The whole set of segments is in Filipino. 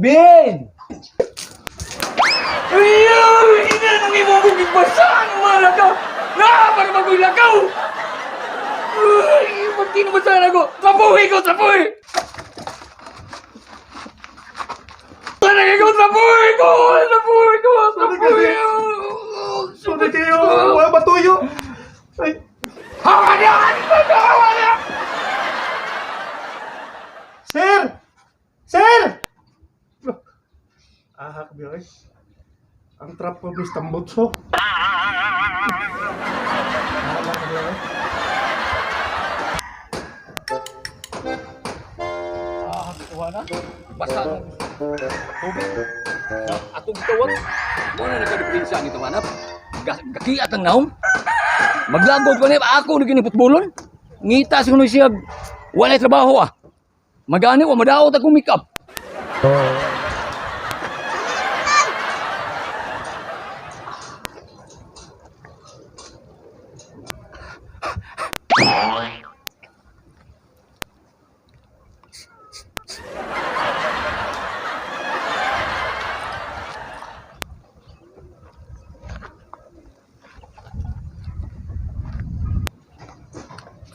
Ben! Ayaw! Inanong imong ibasaan mga ka! Para magulakaw! Ay, pagti naman sana ko! Trapuhi ko! Trapuhi! Talaga ko! Trapuhi ko! Trapuhi ko! Trapuhi ko! Sorry kayo! Wala ba tuyo? Ay! Hawa niya! Hawa niya! Sir! Sir! Ah, kabiyoy. Ang trap ko, Miss Tambutso. Wala. Basta ng tubig. Atong gitawag. Muna nagkadipinsa ang itawanap. Gakiat ang naong. Maglagod ko na ako na kiniputbulon. Ngita sa kuno siya. Wala trabaho ah. Magani wa madaot akong make-up.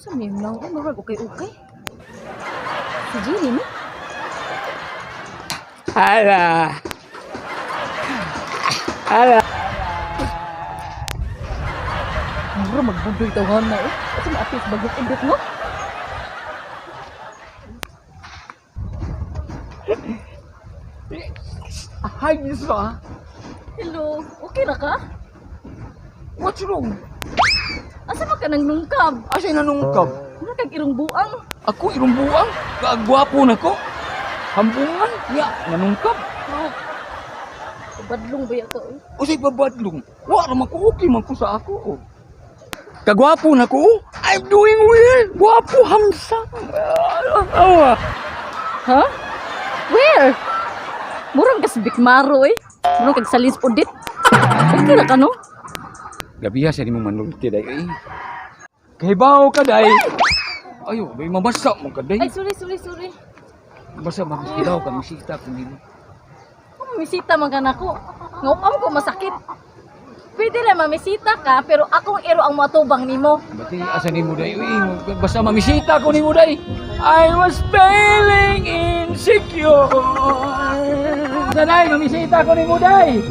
Sabi mo lang, marag okay. Si Jilly, no? Hala. Hala. Mura, magbudoy tawhan na eh. Kasi maapis bagok edit mo. Hi, Isra. Hello, okay na ka? What's wrong? Asa ba ka nang nungkab? Asa nanungkab? Wala kang irong buang. Ako irong buang. Kaagwapo na ko. Hambungan. Ya, nanungkab. Oh. Badlong ba yato eh? O sa'y babadlong. Wa naman ko. Okay man ko sa ako. Kagwapo na ko. I'm doing well. Gwapo, handsome. Awa. Ha? Where? Murang ka sa Bikmaro eh. Murang kag salis podit. Okay na ka no? Gabiya sa mo manulti day eh. Kahibaw ka day. Ayo, may mabasa mo ka day. Ay, sorry. Basta magkilaw ka, misita ko nila. Kung mamisita man ka na ko, ngupam ko masakit. Pwede lang mamisita ka, pero akong iro ang matubang nimo. Bati, asa ni mo day? Uy, basta mamisita ko ni mo day. I was feeling insecure. Sanay, mamisita ko ni mo day.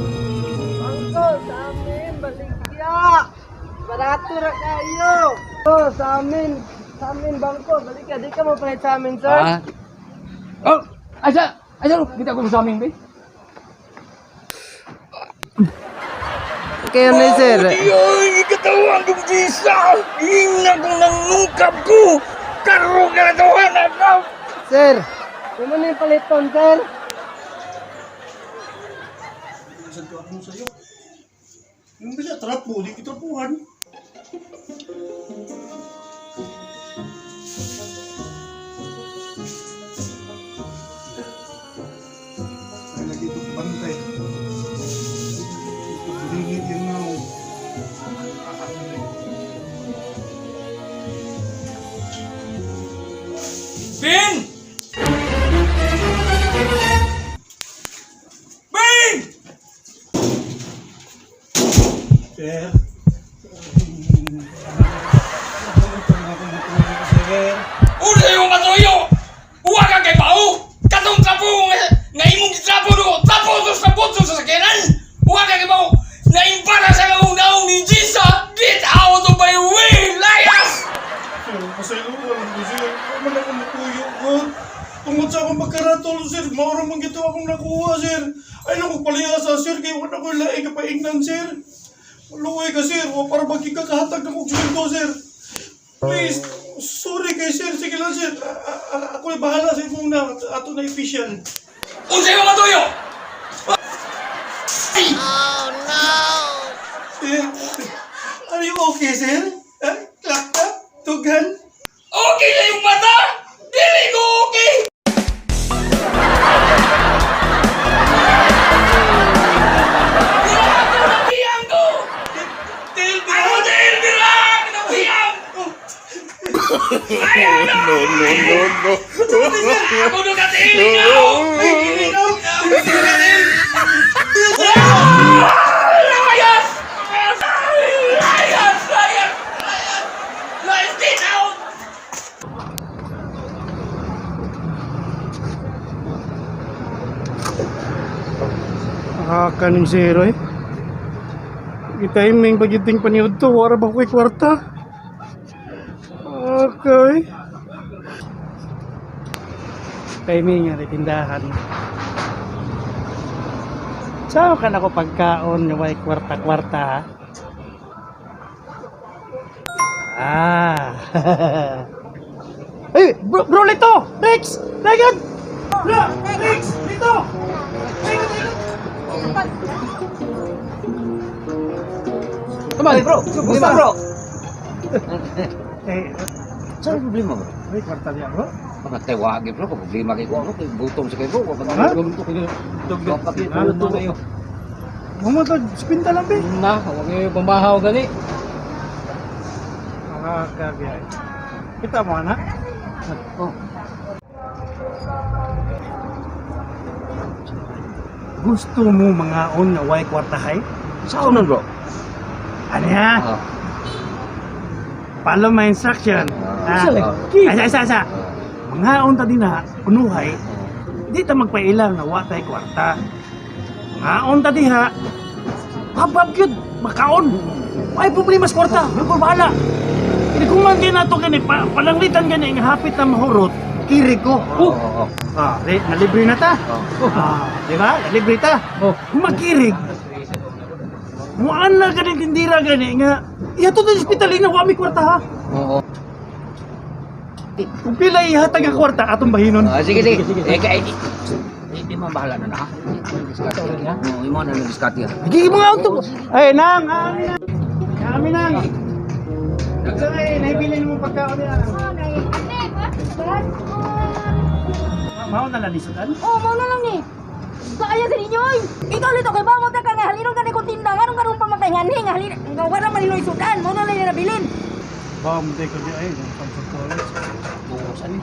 Bangko, sa amin, baligya! Barato na kayo! Oh, sa amin, bangko, balik ka, di ka mapalit sa amin, sir. Ah? Oh, asa, kita ko sa amin, bay. Okay, ano sir? Ay, ikatawang kong gisa. Hina kong nangungkap ko. Karo ka na tawahan ako. Sir, yung mo na yung paliton, sir? Saan ka ako sa'yo? Yung bisa, trapo, di kitrapuhan. Ay, lagi itong bantay. Buringit yung now. Ben! Ben! Sir. Una yung katuyo! Huwag ka kay Pao! Katong trapo nga imong gitrapo do! Trapo do sa botso sa sakinan! Huwag ka kay Pao! Naimpara sa kaundaong ni Jisa! Get out of my way! Layas! Sir, pasaylo ko lang po, sir. Ano na akong nakuyo ko? Tungkol sa akong pagkaratol, sir. Maurang magito akong nakuha, sir. Ay, naku palihasa, sir. Kaya wala ko laing kapaingnan, sir. Luoy ka, sir. O para magkikakahatag ng kong sweldo, sir. Please, sorry kay sir. Sige lang, sir. Ako ay bahala sa imong na. Ato na official. Unsay mga tuyo? Sir, are you okay, sir? Clap, tugan. Okay na yung mata! Dili ko okay! Ako na biyang ko! Tail, Ako dahil bilang ng biyang! Ayaw na! Ako nung katiin ikaw! Layas! Layas! Layas! Layas! Get out! Kaning zero eh. Timing pagiting paniod to, wala ba ko'y kwarta? Okay. Timing nga, tindahan. Saan ka na ko pagkaon nga may kwarta-kwarta ha? Hey, bro, Lito! Rex! Legod! Bro, Rex! Lito! Teman bro, gimana bro? Saan problema bro? may kwarta niya bro? Mga tewagi bro, kung problema kayo ko, gutom sa kayo bro, kapag Ha? gutom kayo, kapag Ano gutom to? kayo. Mamatag, spinta lang be. Na, huwag kayo pambahaw gani. Makakabiyay. Kita mo anak? Oh. Gusto mo mga on nga way kwartahay? Saan nun bro? Ano ya? Ah. Follow my instruction. Ah. Asa. Mga on ta din na, unuhay, di ta magpailang na watay kwarta. Mga on ta diha, habab yun, makaon. Ay problema sa kwarta, ko bahala. Hindi kung man ginato gani, palanglitan gani, nga hapit na mahurot, kiri ko. Oo. Nalibre na ta. Di ba? Nalibre ta. Kung makirig, muan na gani tindira gani nga, ihato na sa ospital, na wami kwarta ha. Oo. Kung pila ihatag ang kwarta, atong bahinon. Sige. Hindi mo bahala na ha. Oo, imo na nag-discard yan. Hindi mo nga ito. Ay, nang, kami nang. Ay, naibilin mo pagkaon niya. Mao na lang lisudan. Oh, mau na lang ni. Kaya sa ninyo oy. Ikaw lito kay bamo ta ka nga halino gani kung tinda nganong kanong pamangkaingani nga halin. Nga wala man ninoy sudan, mau na lang ni nabilin. Bam, di ko di ay, pang college. Bukasan ni.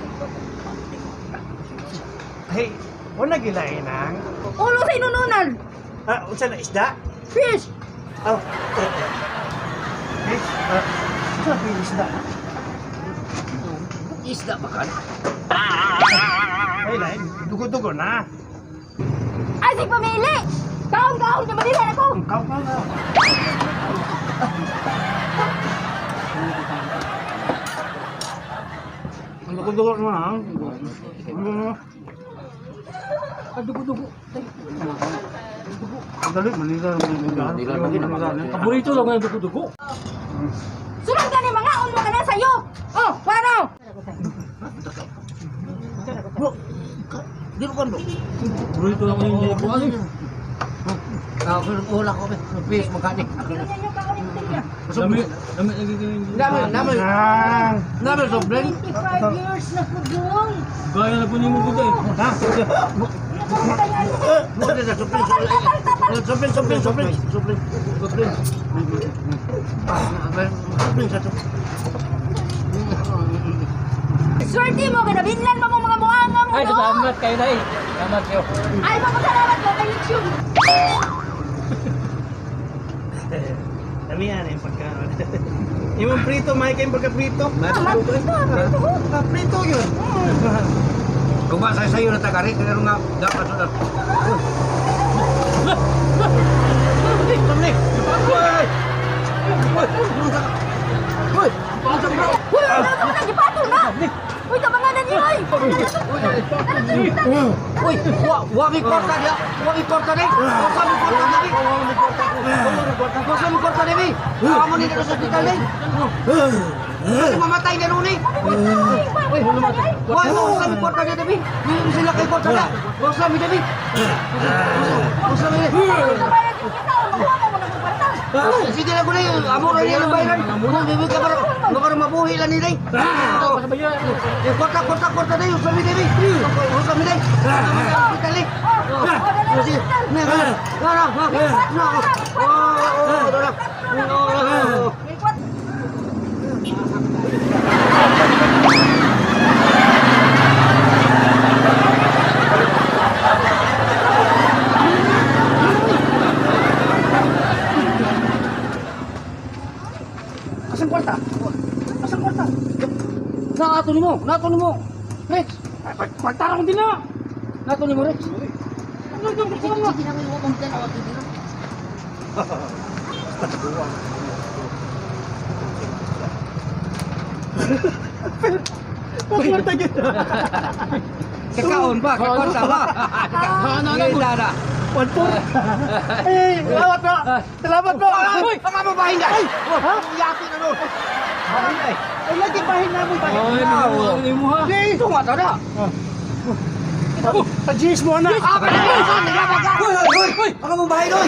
Hey, wala gilain nang. Ulo sa inununan. Unsa na isda? Fish. Oh. Hey, sa isda. Isda ba kan? Ay, lain, dugo-dugo na. Ay sig pamili. Kaon ka madilan ako. Kau pa na. Dugo-dugo na. Dugo-dugo. Dali, Manila. Paborito lang ng dugo-dugo. Sunod ka ni mga ulo ka na sayo. Oh, wano. Bro, di ko bro. Paborito lang yung dugo. Wala ko fish magkani. Dami Nang. Dami sobrang. 25 years na ko dong. Gaya na po niyo mo gud eh. Ha? Swerte mo ka binlan mo mga buanga mo. Ay, no? salamat kayo na eh. Salamat kayo. Ay, papasalamat mo kay YouTube. Dami yan yung pagkaon. Yung prito, may kayong pagka-prito. Prito yun. Kung ba sa'yo na tagari, kaya nga dapat sa Uy, ano ka na gipato na? Uy, tabanganan niyo oy. Uy, wagi korta dia. Wagi korta ni. Wagi korta ni. Ako sa mga kwarta, Devi. Kamu ni sa hospital, Devi. Mamatay na rin, eh. Uy, ako sa mga kwarta, Devi. Hindi sila kay kwarta na. Ako sa mga, Devi. Ako sa mga, Devi. Sige lang ko na yun. Amo na niya ng bayaran. Muna, Devi, ka para mabuhi lang nila, eh. Kwarta na yun. Sa mga, Devi. Ako sa mga, Devi. Hospital, eh. Sige. Asang kwarta? Asang kwarta? Nato nimo. Rex, Kwarta na kung di na. nato nimo Rex. Ano yung gusto mo? Kwarta yun. Kakaon ba? Kakwarta ba? Dada. Kwarta. Eh, salamat po. Salamat po. Ang mga babae na! Ha? Yakin na doon! Ay, lagi bahin na mo. Ay, mo ha. Ito nga, tada! Sa GS mo na. Hoy! Ang mga babae doon!